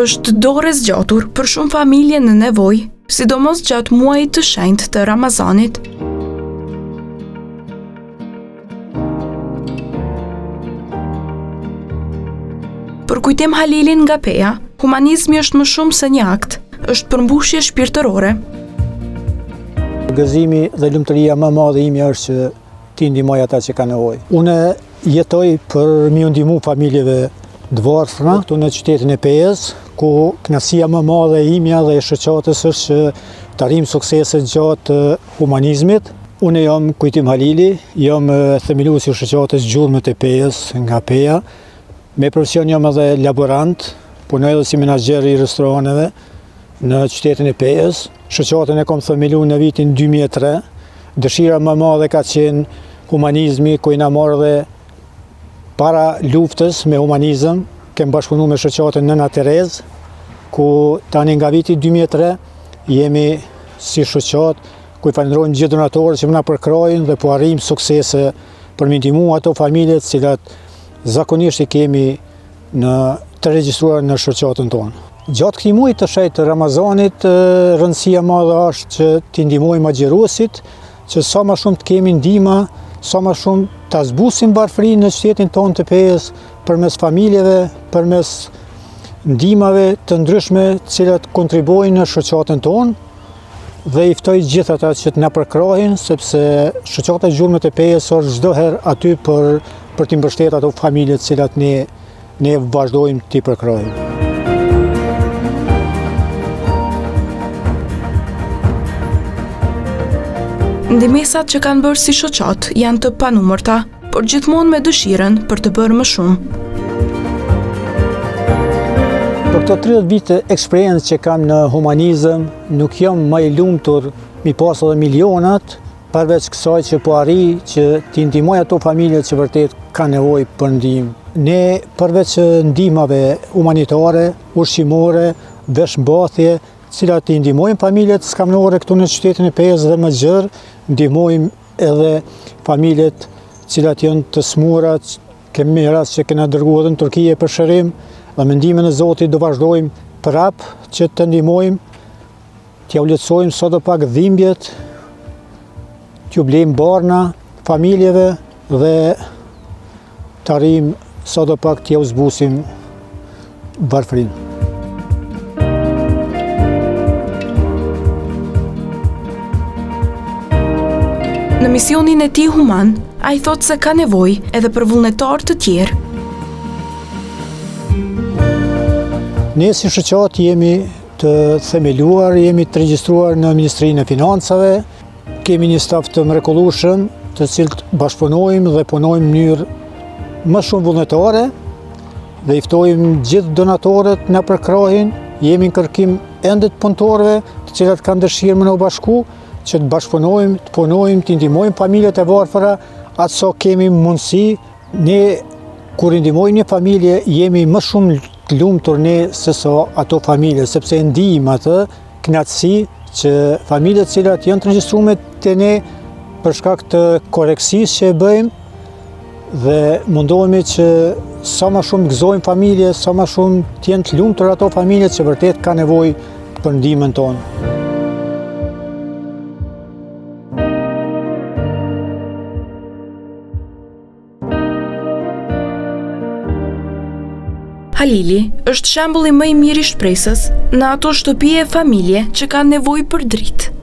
është dorë e zgjatur për shumë familje në nevojë, sidomos gjatë muajit të shenjtë të Ramazanit. Për kujtim Halilin nga Peja, humanizmi është më shumë se një akt, është përmbushje shpirtërore. Gëzimi dhe lumturia më e madhe ime është që ti ndihmoj ata që kanë nevojë. Unë jetoj për me ndihmu familjeve të varfëra këtu në qytetin e Pejës, ku kënaqësia më e madhe ime dhe e shoqatës është që të arrijmë suksese gjatë humanizmit. Unë jam Kujtim Halili, jam themeluesi i shoqatës Gjurmët e Pejës nga Peja. Me profesion jam edhe laborant, punoj edhe si menaxher i restoraneve në qytetin e Pejës. Shoqatën e kam themeluar në vitin 2003. Dëshira më e madhe ka qenë humanizmi, ku na marrë dhe para luftës me humanizëm, kem bashkëpunuar me shoqatën Nëna Terez, ku tani nga viti 2003 jemi si shoqat, ku i falenderojmë gjithë donatorët që na përkrojnë dhe po arrijmë suksese për me ndihmu ato familje të cilat zakonisht i kemi të regjistruar në shoqatën tonë. Gjatë këtij muaji të shenjtë të Ramazanit, rëndësia madhe është që t'i ndihmojmë agjëruesit, që sa më shumë të kemi ndihma, sa më shumë ta zbusim varfërinë në qytetin tonë të Pejës përmes familjeve, përmes ndihmave të ndryshme të cilat kontribuojnë në shoqatën tonë dhe i ftoj gjithë ata që të na përkrahin, sepse shoqata Gjurmët e Pejës është çdo herë aty për t'i mbështetur ato familje të cilat ne vazhdojmë t'i përkrahim. Ndihmesat që kanë bërë si shoqat janë të panumërta, por gjithmonë me dëshirën për të bërë më shumë. Për këto 30 vite eksperiencë që kam në humanizëm, nuk jam më i lumtur mi pas edhe milionat, përveç kësaj që po arrij që t'i ndihmoj ato familje që vërtet kanë nevojë për ndihmë. Ne përveç ndihmave humanitare, ushqimore, veshmbathje, cilat i ndihmojmë familjet skamnore këtu në qytetin e Pejës dhe më gjerë, ndihmojmë edhe familjet cilat janë të smura, kemi rast që kena dërguar edhe në Turqi për shërim, dhe me ndihmën e Zotit do vazhdojmë prap që të ndihmojmë, t'ja ulëtsojmë sadopak dhimbjet, t'ju blejmë barna familjeve dhe të arrijmë sadopak t'ja zbusim varfërinë. Në misionin e tij human, ai thotë se ka nevojë edhe për vullnetar të tjerë. Ne si shoqat jemi të themeluar, jemi të regjistruar në Ministrinë e Financave, kemi një staf të mrekullueshëm, të cilët bashkëpunojmë dhe punojmë në mënyrë më shumë vullnetare dhe i ftojmë gjithë donatorët na përkrahin, jemi në kërkim ende të punëtorëve, të cilat kanë dëshirë me na u bashku, që të bashkëpunojmë, të punojmë, të ndihmojmë familjet e varfëra, atë sa kemi mundësi. Ne kur ndihmojmë një familje, jemi më shumë të lumtur ne se sa ato familje, sepse ndijmë atë kënaqësi që familjet të cilat janë të regjistruar te ne për shkak të korrektësisë që e bëjmë dhe mundohemi që sa më shumë gëzojmë familje, sa më shumë të jenë të lumtur ato familje që vërtet kanë nevojë për ndihmën tonë. Halili është shembulli më i mirë i shpresës në ato shtëpi e familje që kanë nevojë për dritë.